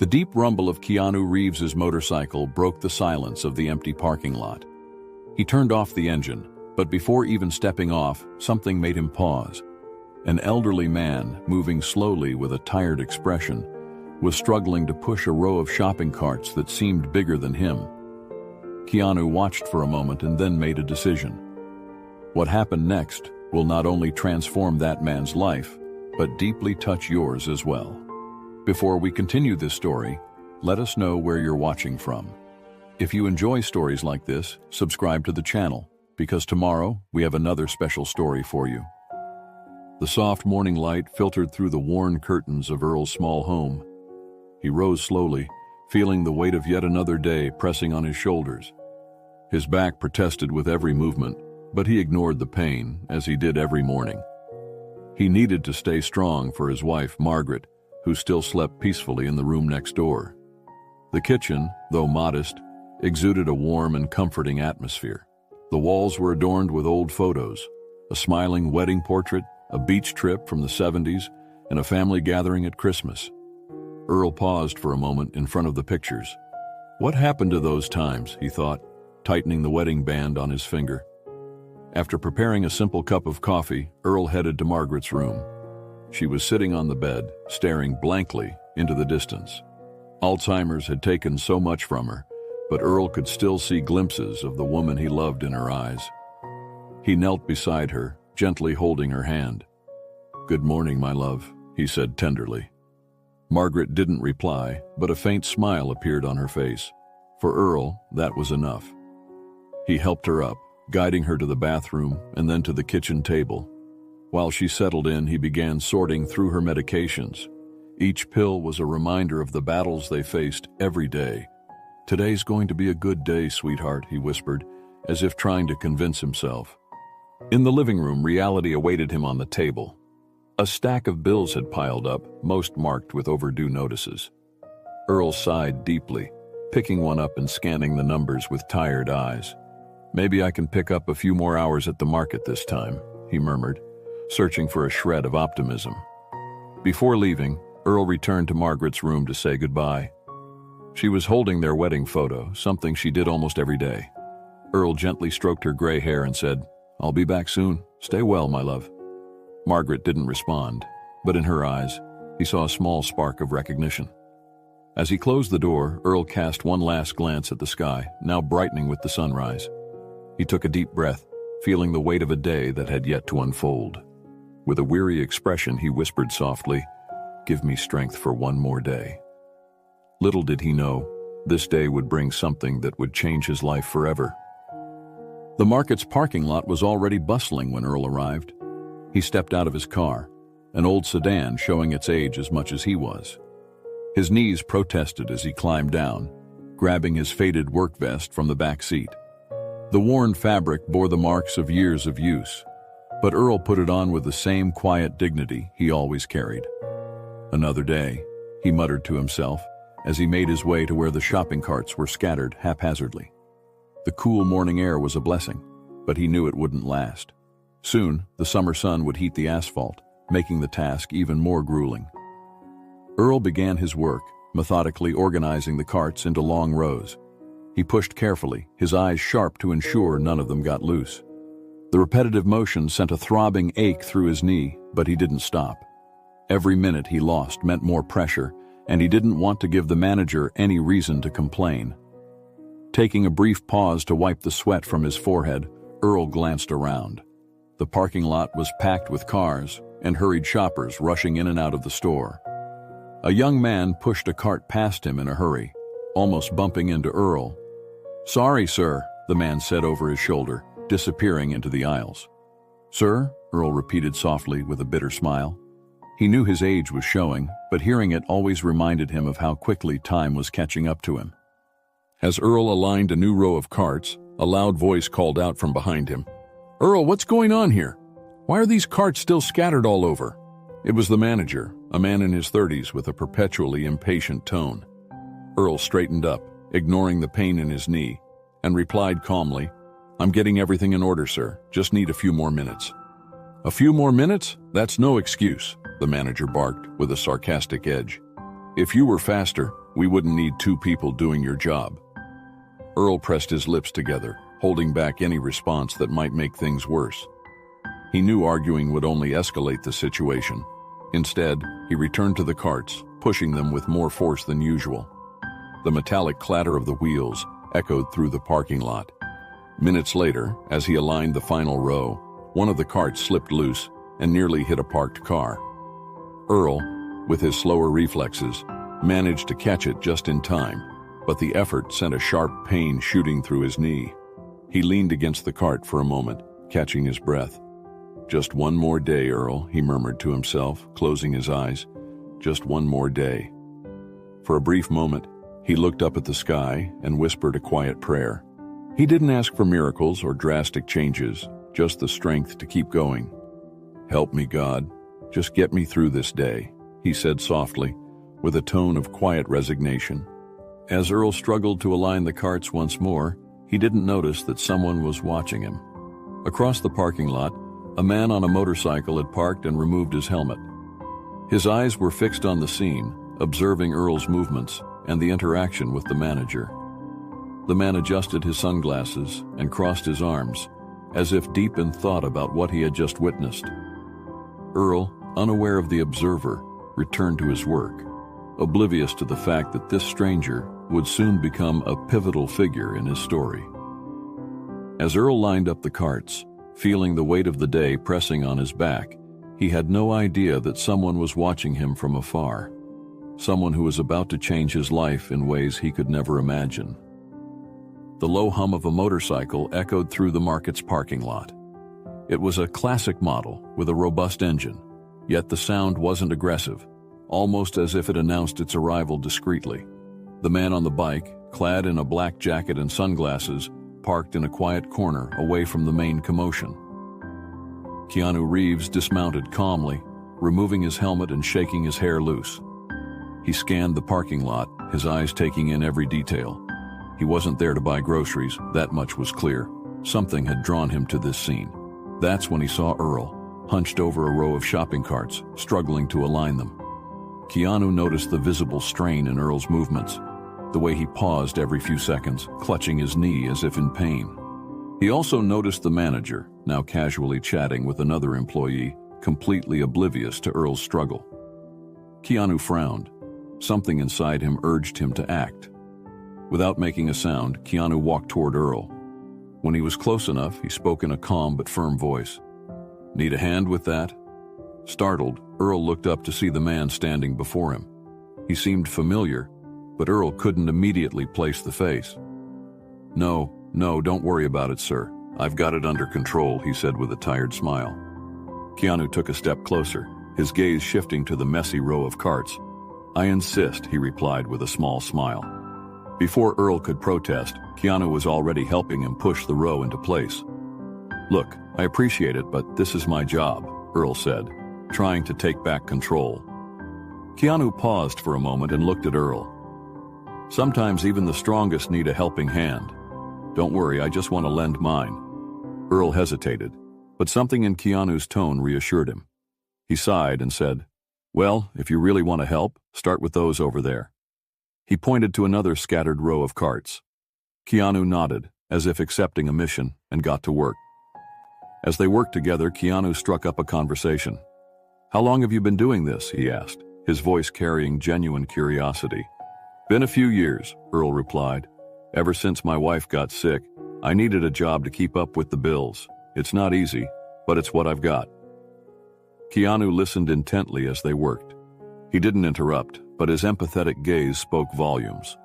The deep rumble of Keanu Reeves's motorcycle broke the silence of the empty parking lot. He turned off the engine, but before even stepping off, something made him pause. An elderly man, moving slowly with a tired expression, was struggling to push a row of shopping carts that seemed bigger than him. Keanu watched for a moment and then made a decision. What happened next will not only transform that man's life, but deeply touch yours as well. Before we continue this story, let us know where you're watching from. If you enjoy stories like this, subscribe to the channel, because tomorrow we have another special story for you. The soft morning light filtered through the worn curtains of Earl's small home. He rose slowly, feeling the weight of yet another day pressing on his shoulders. His back protested with every movement, but he ignored the pain, as he did every morning. He needed to stay strong for his wife, Margaret, who still slept peacefully in the room next door. The kitchen, though modest, exuded a warm and comforting atmosphere. The walls were adorned with old photos, a smiling wedding portrait, a beach trip from the 70s, and a family gathering at Christmas. Earl paused for a moment in front of the pictures. What happened to those times, he thought, tightening the wedding band on his finger. After preparing a simple cup of coffee, Earl headed to Margaret's room. She was sitting on the bed, staring blankly into the distance. Alzheimer's had taken so much from her, but Earl could still see glimpses of the woman he loved in her eyes. He knelt beside her, gently holding her hand. "Good morning, my love," he said tenderly. Margaret didn't reply, but a faint smile appeared on her face. For Earl, that was enough. He helped her up, guiding her to the bathroom and then to the kitchen table. While she settled in, he began sorting through her medications. Each pill was a reminder of the battles they faced every day. "Today's going to be a good day, sweetheart," he whispered, as if trying to convince himself. In the living room, reality awaited him on the table. A stack of bills had piled up, most marked with overdue notices. Earl sighed deeply, picking one up and scanning the numbers with tired eyes. "Maybe I can pick up a few more hours at the market this time," he murmured, searching for a shred of optimism. Before leaving, Earl returned to Margaret's room to say goodbye. She was holding their wedding photo, something she did almost every day. Earl gently stroked her gray hair and said, "I'll be back soon. Stay well, my love." Margaret didn't respond, but in her eyes, he saw a small spark of recognition. As he closed the door, Earl cast one last glance at the sky, now brightening with the sunrise. He took a deep breath, feeling the weight of a day that had yet to unfold. With a weary expression, he whispered softly, "Give me strength for one more day." Little did he know, this day would bring something that would change his life forever. The market's parking lot was already bustling when Earl arrived. He stepped out of his car, an old sedan showing its age as much as he was. His knees protested as he climbed down, grabbing his faded work vest from the back seat. The worn fabric bore the marks of years of use, but Earl put it on with the same quiet dignity he always carried. "Another day," he muttered to himself as he made his way to where the shopping carts were scattered haphazardly. The cool morning air was a blessing, but he knew it wouldn't last. Soon, the summer sun would heat the asphalt, making the task even more grueling. Earl began his work, methodically organizing the carts into long rows. He pushed carefully, his eyes sharp to ensure none of them got loose. The repetitive motion sent a throbbing ache through his knee, but he didn't stop. Every minute he lost meant more pressure, and he didn't want to give the manager any reason to complain. Taking a brief pause to wipe the sweat from his forehead, Earl glanced around. The parking lot was packed with cars and hurried shoppers rushing in and out of the store. A young man pushed a cart past him in a hurry, almost bumping into Earl. "Sorry, sir," the man said over his shoulder, disappearing into the aisles. "Sir?" Earl repeated softly with a bitter smile. He knew his age was showing, but hearing it always reminded him of how quickly time was catching up to him. As Earl aligned a new row of carts, a loud voice called out from behind him. "Earl, what's going on here? Why are these carts still scattered all over?" It was the manager, a man in his 30s with a perpetually impatient tone. Earl straightened up, ignoring the pain in his knee, and replied calmly, "I'm getting everything in order, sir. Just need a few more minutes." "A few more minutes? That's no excuse," the manager barked with a sarcastic edge. "If you were faster, We wouldn't need two people doing your job. Earl pressed his lips together, holding back any response that might make things worse. He knew arguing would only escalate the situation. Instead, he returned to the carts, pushing them with more force than usual. The metallic clatter of the wheels echoed through the parking lot. Minutes later, as he aligned the final row, one of the carts slipped loose and nearly hit a parked car. Earl, with his slower reflexes, managed to catch it just in time, but the effort sent a sharp pain shooting through his knee. He leaned against the cart for a moment, catching his breath. "Just one more day, Earl," he murmured to himself, closing his eyes. "Just one more day." For a brief moment, he looked up at the sky and whispered a quiet prayer. He didn't ask for miracles or drastic changes, just the strength to keep going. "Help me, God. Just get me through this day," he said softly, with a tone of quiet resignation. As Earl struggled to align the carts once more, he didn't notice that someone was watching him. Across the parking lot, a man on a motorcycle had parked and removed his helmet. His eyes were fixed on the scene, observing Earl's movements and the interaction with the manager. The man adjusted his sunglasses and crossed his arms, as if deep in thought about what he had just witnessed. Earl, unaware of the observer, returned to his work, oblivious to the fact that this stranger would soon become a pivotal figure in his story. As Earl lined up the carts, feeling the weight of the day pressing on his back, he had no idea that someone was watching him from afar, someone who was about to change his life in ways he could never imagine. The low hum of a motorcycle echoed through the market's parking lot. It was a classic model with a robust engine, yet the sound wasn't aggressive, almost as if it announced its arrival discreetly. The man on the bike, clad in a black jacket and sunglasses, parked in a quiet corner away from the main commotion. Keanu Reeves dismounted calmly, removing his helmet and shaking his hair loose. He scanned the parking lot, his eyes taking in every detail. He wasn't there to buy groceries, that much was clear. Something had drawn him to this scene. That's when he saw Earl, hunched over a row of shopping carts, struggling to align them. Keanu noticed the visible strain in Earl's movements, the way he paused every few seconds, clutching his knee as if in pain. He also noticed the manager, now casually chatting with another employee, completely oblivious to Earl's struggle. Keanu frowned. Something inside him urged him to act. Without making a sound, Keanu walked toward Earl. When he was close enough, he spoke in a calm but firm voice. "Need a hand with that?" Startled, Earl looked up to see the man standing before him. He seemed familiar, but Earl couldn't immediately place the face. No, don't worry about it, sir. I've got it under control," he said with a tired smile. Keanu took a step closer, his gaze shifting to the messy row of carts. "I insist," he replied with a small smile. Before Earl could protest, Keanu was already helping him push the row into place. "Look, I appreciate it, but this is my job," Earl said, trying to take back control. Keanu paused for a moment and looked at Earl. "Sometimes even the strongest need a helping hand. Don't worry, I just want to lend mine." Earl hesitated, but something in Keanu's tone reassured him. He sighed and said, "Well, if you really want to help, start with those over there." He pointed to another scattered row of carts. Keanu nodded, as if accepting a mission, and got to work. As they worked together, Keanu struck up a conversation. "How long have you been doing this?" he asked, his voice carrying genuine curiosity. "Been a few years," Earl replied. "Ever since my wife got sick, I needed a job to keep up with the bills. It's not easy, but it's what I've got." Keanu listened intently as they worked. He didn't interrupt, but his empathetic gaze spoke volumes.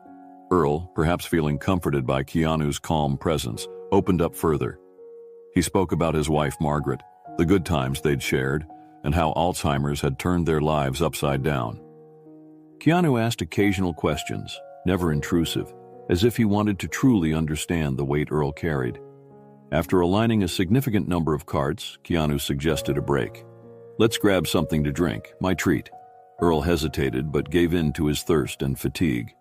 Earl, perhaps feeling comforted by Keanu's calm presence, opened up further. He spoke about his wife Margaret, the good times they'd shared, and how Alzheimer's had turned their lives upside down. Keanu asked occasional questions, never intrusive, as if he wanted to truly understand the weight Earl carried. After aligning a significant number of carts, Keanu suggested a break. "Let's grab something to drink, my treat." Earl hesitated but gave in to his thirst and fatigue.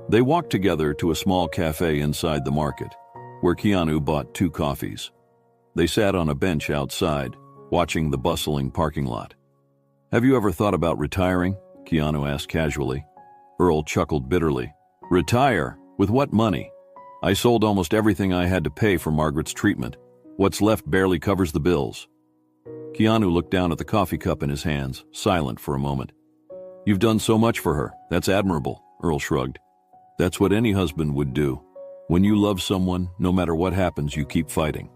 They walked together to a small cafe inside the market, where Keanu bought 2 coffees. They sat on a bench outside, watching the bustling parking lot. "Have you ever thought about retiring?" Keanu asked casually. Earl chuckled bitterly. Retire? With what money? I sold almost everything I had to pay for Margaret's treatment. What's left barely covers the bills. Keanu looked down at the coffee cup in his hands, silent for a moment. You've done so much for her. That's admirable, Earl shrugged. That's what any husband would do. When you love someone, no matter what happens, you keep fighting.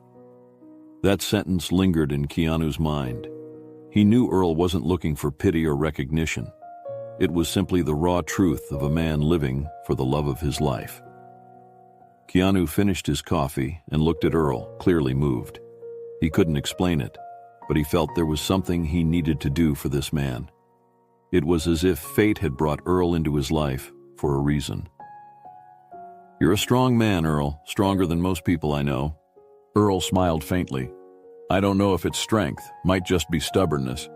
That sentence lingered in Keanu's mind. He knew Earl wasn't looking for pity or recognition. It was simply the raw truth of a man living for the love of his life. Keanu finished his coffee and looked at Earl, clearly moved. He couldn't explain it, but he felt there was something he needed to do for this man. It was as if fate had brought Earl into his life for a reason. You're a strong man, Earl, stronger than most people I know. Earl smiled faintly. I don't know if it's strength, might just be stubbornness.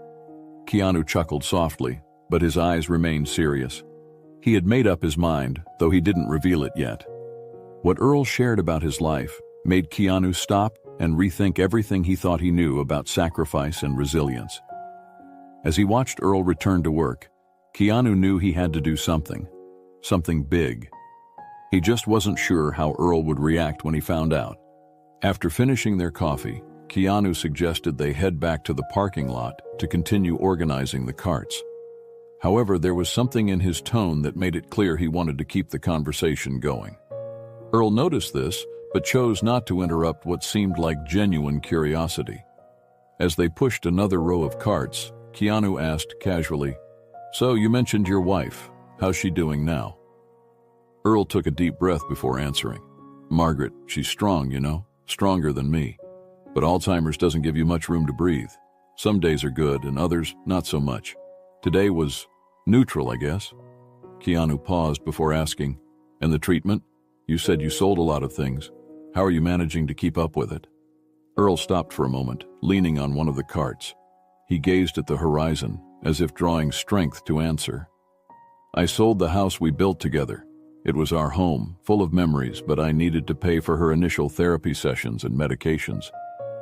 Keanu chuckled softly, but his eyes remained serious. He had made up his mind, though he didn't reveal it yet. What Earl shared about his life made Keanu stop and rethink everything he thought he knew about sacrifice and resilience. As he watched Earl return to work, Keanu knew he had to do something big. He just wasn't sure how Earl would react when he found out. After finishing their coffee, Keanu suggested they head back to the parking lot to continue organizing the carts. However, there was something in his tone that made it clear he wanted to keep the conversation going. Earl noticed this, but chose not to interrupt what seemed like genuine curiosity. As they pushed another row of carts, Keanu asked casually, So you mentioned your wife. How's she doing now? Earl took a deep breath before answering. Margaret, she's strong, you know, stronger than me. But Alzheimer's doesn't give you much room to breathe. Some days are good and others not so much. Today was neutral, I guess. Keanu paused before asking, And the treatment? You said you sold a lot of things. How are you managing to keep up with it? Earl stopped for a moment, leaning on one of the carts. He gazed at the horizon, as if drawing strength to answer. I sold the house we built together. It was our home, full of memories, but I needed to pay for her initial therapy sessions and medications.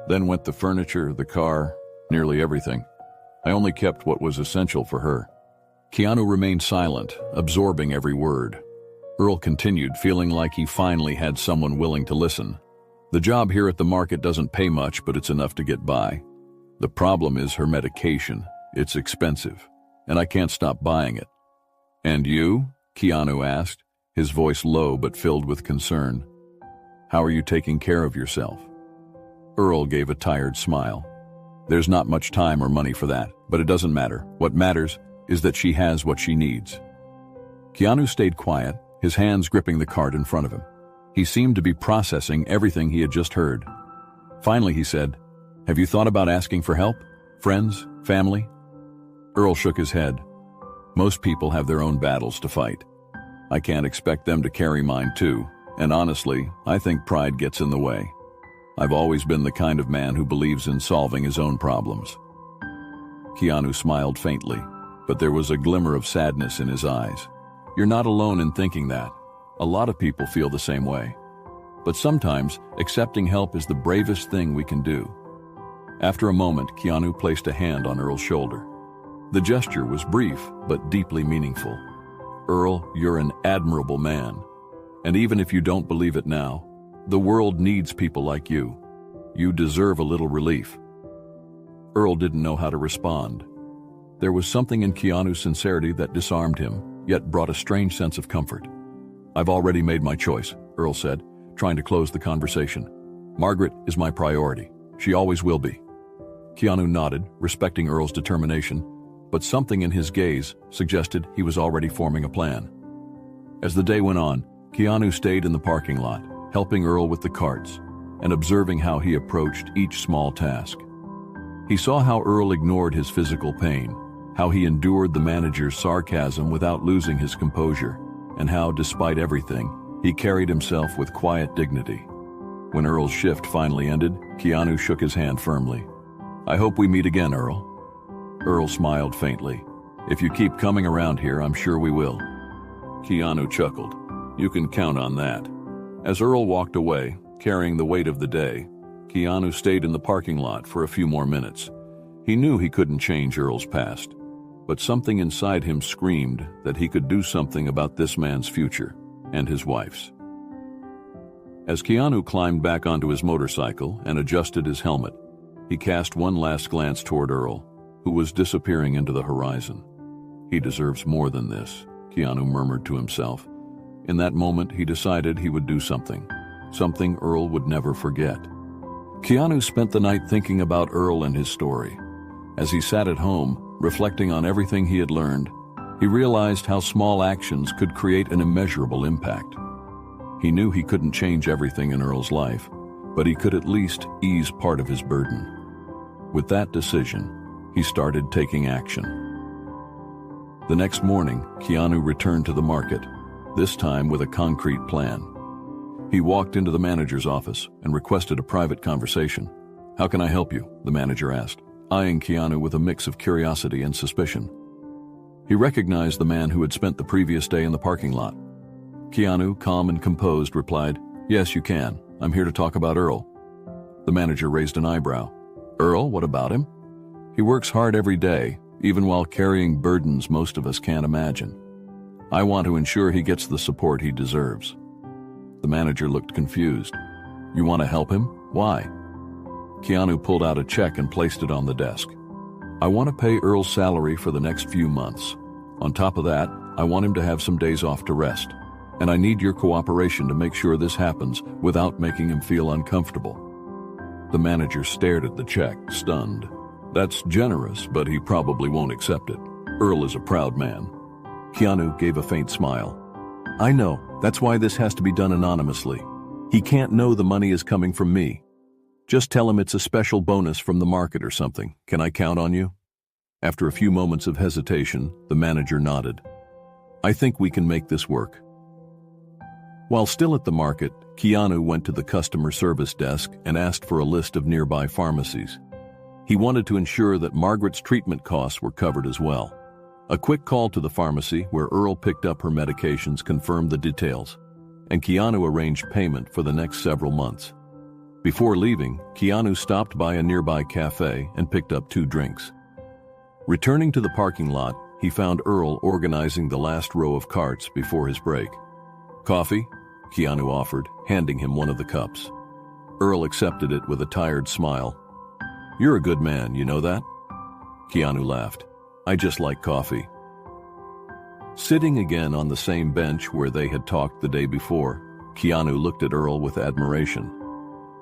Then went the furniture, the car, nearly everything. I only kept what was essential for her. Keanu remained silent, absorbing every word. Earl continued, feeling like he finally had someone willing to listen. The job here at the market doesn't pay much, but it's enough to get by. The problem is her medication. It's expensive, and I can't stop buying it. And you? Keanu asked, his voice low but filled with concern. How are you taking care of yourself? Earl gave a tired smile. There's not much time or money for that, but it doesn't matter. What matters is that she has what she needs. Keanu stayed quiet, his hands gripping the cart in front of him. He seemed to be processing everything he had just heard. Finally, he said, Have you thought about asking for help? Friends? Family? Earl shook his head. Most people have their own battles to fight. I can't expect them to carry mine too, and honestly, I think pride gets in the way. I've always been the kind of man who believes in solving his own problems. Keanu smiled faintly, but there was a glimmer of sadness in his eyes. You're not alone in thinking that. A lot of people feel the same way. But sometimes, accepting help is the bravest thing we can do. After a moment, Keanu placed a hand on Earl's shoulder. The gesture was brief, but deeply meaningful. Earl, you're an admirable man. And even if you don't believe it now, the world needs people like you. You deserve a little relief. Earl didn't know how to respond. There was something in Keanu's sincerity that disarmed him, yet brought a strange sense of comfort. I've already made my choice, Earl said, trying to close the conversation. Margaret is my priority. She always will be. Keanu nodded, respecting Earl's determination, but something in his gaze suggested he was already forming a plan. As the day went on, Keanu stayed in the parking lot, helping Earl with the carts, and observing how he approached each small task. He saw how Earl ignored his physical pain, how he endured the manager's sarcasm without losing his composure, and how, despite everything, he carried himself with quiet dignity. When Earl's shift finally ended, Keanu shook his hand firmly. I hope we meet again, Earl. Earl smiled faintly. If you keep coming around here, I'm sure we will. Keanu chuckled. You can count on that. As Earl walked away, carrying the weight of the day, Keanu stayed in the parking lot for a few more minutes. He knew he couldn't change Earl's past, but something inside him screamed that he could do something about this man's future and his wife's. As Keanu climbed back onto his motorcycle and adjusted his helmet, he cast one last glance toward Earl, who was disappearing into the horizon. He deserves more than this, Keanu murmured to himself. In that moment, he decided he would do something Earl would never forget. Keanu spent the night thinking about Earl and his story. As he sat at home, reflecting on everything he had learned, he realized how small actions could create an immeasurable impact. He knew he couldn't change everything in Earl's life, but he could at least ease part of his burden. With that decision, he started taking action. The next morning, Keanu returned to the market, this time with a concrete plan. He walked into the manager's office and requested a private conversation. "How can I help you?" the manager asked, eyeing Keanu with a mix of curiosity and suspicion. He recognized the man who had spent the previous day in the parking lot. Keanu, calm and composed, replied, "Yes, you can. I'm here to talk about Earl." The manager raised an eyebrow. "Earl, what about him?" "He works hard every day, even while carrying burdens most of us can't imagine. I want to ensure he gets the support he deserves." The manager looked confused. "You want to help him? Why?" Keanu pulled out a check and placed it on the desk. "I want to pay Earl's salary for the next few months. On top of that, I want him to have some days off to rest. And I need your cooperation to make sure this happens without making him feel uncomfortable." The manager stared at the check, stunned. "That's generous, but he probably won't accept it. Earl is a proud man." Keanu gave a faint smile. "I know. That's why this has to be done anonymously. He can't know the money is coming from me. Just tell him it's a special bonus from the market or something. Can I count on you?" After a few moments of hesitation, the manager nodded. "I think we can make this work." While still at the market, Keanu went to the customer service desk and asked for a list of nearby pharmacies. He wanted to ensure that Margaret's treatment costs were covered as well. A quick call to the pharmacy where Earl picked up her medications confirmed the details, and Keanu arranged payment for the next several months. Before leaving, Keanu stopped by a nearby cafe and picked up 2 drinks. Returning to the parking lot, he found Earl organizing the last row of carts before his break. "Coffee?" Keanu offered, handing him one of the cups. Earl accepted it with a tired smile. "You're a good man, you know that?" Keanu laughed. "I just like coffee." Sitting again on the same bench where they had talked the day before, Keanu looked at Earl with admiration.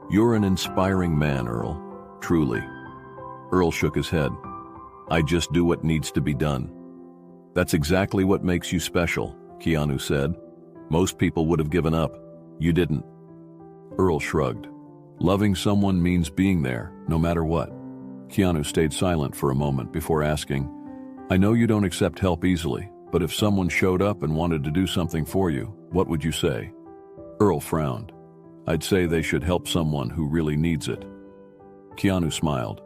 "You're an inspiring man, Earl. Truly." Earl shook his head. "I just do what needs to be done." "That's exactly what makes you special," Keanu said. "Most people would have given up. You didn't." Earl shrugged. "Loving someone means being there, no matter what." Keanu stayed silent for a moment before asking, "I know you don't accept help easily, but if someone showed up and wanted to do something for you, what would you say?" Earl frowned. "I'd say they should help someone who really needs it." Keanu smiled.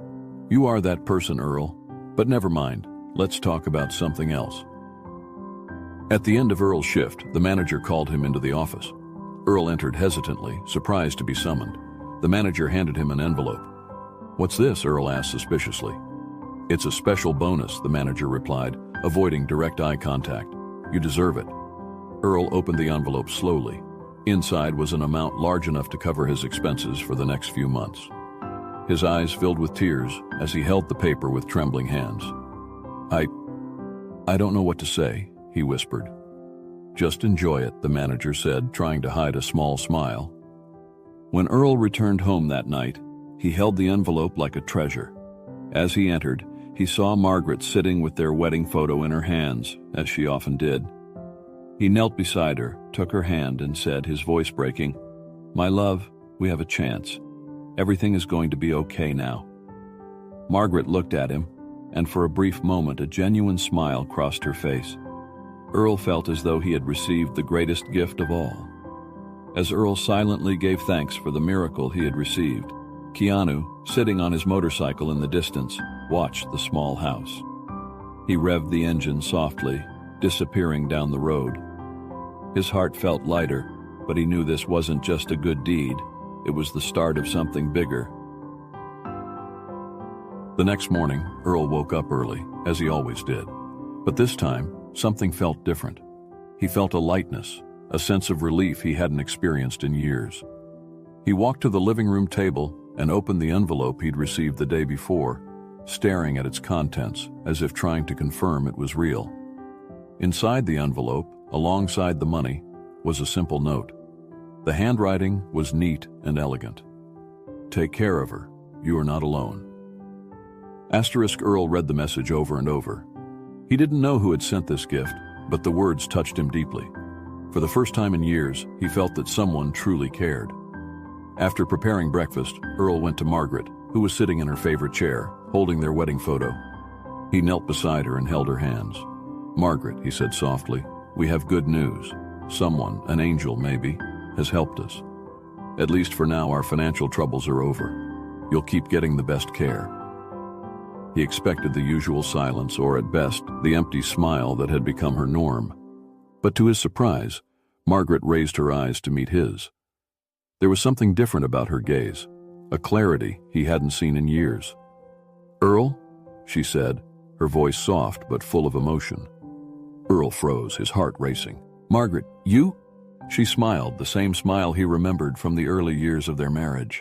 "You are that person, Earl. But never mind. Let's talk about something else." At the end of Earl's shift, the manager called him into the office. Earl entered hesitantly, surprised to be summoned. The manager handed him an envelope. "What's this?" Earl asked suspiciously. "It's a special bonus," the manager replied, avoiding direct eye contact. "You deserve it." Earl opened the envelope slowly. Inside was an amount large enough to cover his expenses for the next few months. His eyes filled with tears as he held the paper with trembling hands. I don't know what to say," he whispered. "Just enjoy it," the manager said, trying to hide a small smile. When Earl returned home that night, he held the envelope like a treasure. As he entered, he saw Margaret sitting with their wedding photo in her hands, as she often did. He knelt beside her, took her hand, and said, his voice breaking, "My love, we have a chance. Everything is going to be okay now." Margaret looked at him, and for a brief moment a genuine smile crossed her face. Earl felt as though he had received the greatest gift of all. As Earl silently gave thanks for the miracle he had received, Keanu, sitting on his motorcycle in the distance, watched the small house. He revved the engine softly, disappearing down the road. His heart felt lighter, but he knew this wasn't just a good deed. It was the start of something bigger. The next morning, Earl woke up early, as he always did. But this time, something felt different. He felt a lightness, a sense of relief he hadn't experienced in years. He walked to the living room table and opened the envelope he'd received the day before, staring at its contents as if trying to confirm it was real. Inside the envelope, alongside the money, was a simple note. The handwriting was neat and elegant. "Take care of her. You are not alone." Earl read the message over and over. He didn't know who had sent this gift, but the words touched him deeply. For the first time in years, he felt that someone truly cared. After preparing breakfast, Earl went to Margaret, who was sitting in her favorite chair, holding their wedding photo. He knelt beside her and held her hands. "Margaret," he said softly, "we have good news. Someone, an angel maybe, has helped us. At least for now, our financial troubles are over. You'll keep getting the best care." He expected the usual silence, or at best, the empty smile that had become her norm. But to his surprise, Margaret raised her eyes to meet his. There was something different about her gaze, a clarity he hadn't seen in years. "Earl?" she said, her voice soft but full of emotion. Earl froze, his heart racing. "Margaret, you?" She smiled, the same smile he remembered from the early years of their marriage.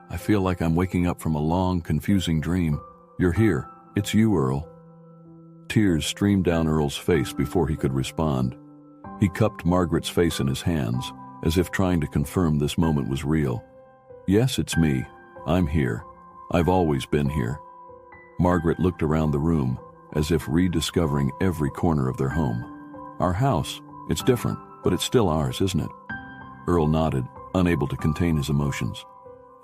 "I feel like I'm waking up from a long, confusing dream. You're here. It's you, Earl." Tears streamed down Earl's face before he could respond. He cupped Margaret's face in his hands, as if trying to confirm this moment was real. "Yes, it's me. I'm here. I've always been here." Margaret looked around the room, as if rediscovering every corner of their home. "Our house. It's different, but it's still ours, isn't it?" Earl nodded, unable to contain his emotions.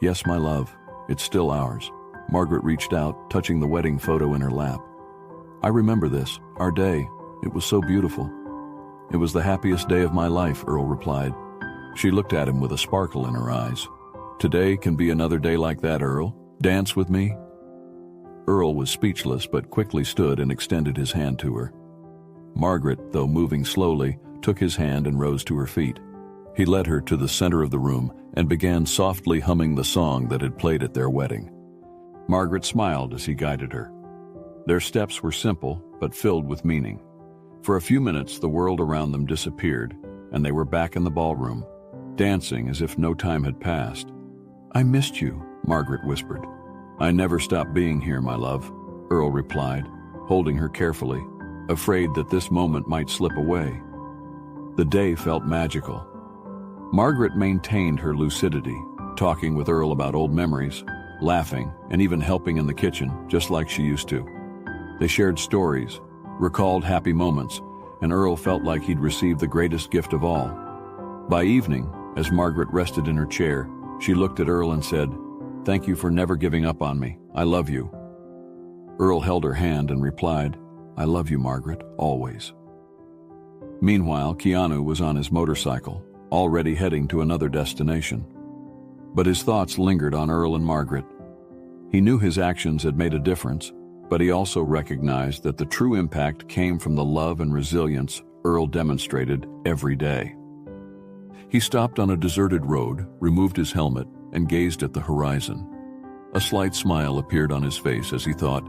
"Yes, my love. It's still ours." Margaret reached out, touching the wedding photo in her lap. "I remember this, our day. It was so beautiful." "It was the happiest day of my life," Earl replied. She looked at him with a sparkle in her eyes. "Today can be another day like that, Earl. Dance with me?" Earl was speechless but quickly stood and extended his hand to her. Margaret, though moving slowly, took his hand and rose to her feet. He led her to the center of the room and began softly humming the song that had played at their wedding. Margaret smiled as he guided her. Their steps were simple but filled with meaning. For a few minutes, the world around them disappeared, and they were back in the ballroom, dancing as if no time had passed. "I missed you," Margaret whispered. "I never stopped being here, my love," Earl replied, holding her carefully, afraid that this moment might slip away. The day felt magical. Margaret maintained her lucidity, talking with Earl about old memories, laughing, and even helping in the kitchen, just like she used to. They shared stories, recalled happy moments, and Earl felt like he'd received the greatest gift of all. By evening, as Margaret rested in her chair, she looked at Earl and said, "Thank you for never giving up on me. I love you." Earl held her hand and replied, "I love you, Margaret, always." Meanwhile, Keanu was on his motorcycle, already heading to another destination. But his thoughts lingered on Earl and Margaret. He knew his actions had made a difference, but he also recognized that the true impact came from the love and resilience Earl demonstrated every day. He stopped on a deserted road, removed his helmet, and gazed at the horizon. A slight smile appeared on his face as he thought,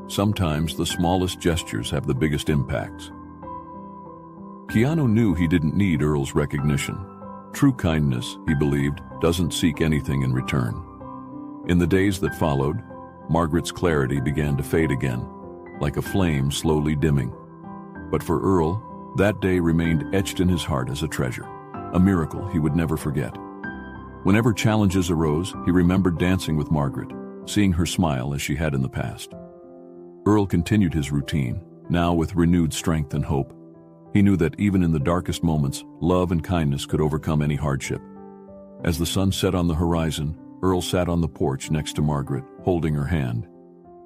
sometimes the smallest gestures have the biggest impacts. Keanu knew he didn't need Earl's recognition. True kindness, he believed, doesn't seek anything in return. In the days that followed, Margaret's clarity began to fade again, like a flame slowly dimming. But for Earl, that day remained etched in his heart as a treasure, a miracle he would never forget. Whenever challenges arose, he remembered dancing with Margaret, seeing her smile as she had in the past. Earl continued his routine, now with renewed strength and hope. He knew that even in the darkest moments, love and kindness could overcome any hardship. As the sun set on the horizon, Earl sat on the porch next to Margaret, holding her hand.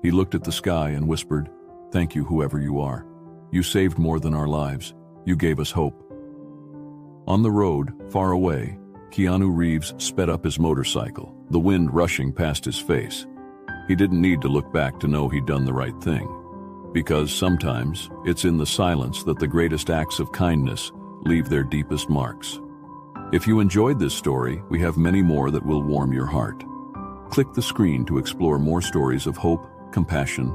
He looked at the sky and whispered, "Thank you, whoever you are. You saved more than our lives. You gave us hope." On the road, far away, Keanu Reeves sped up his motorcycle, the wind rushing past his face. He didn't need to look back to know he'd done the right thing. Because sometimes, it's in the silence that the greatest acts of kindness leave their deepest marks. If you enjoyed this story, we have many more that will warm your heart. Click the screen to explore more stories of hope, compassion,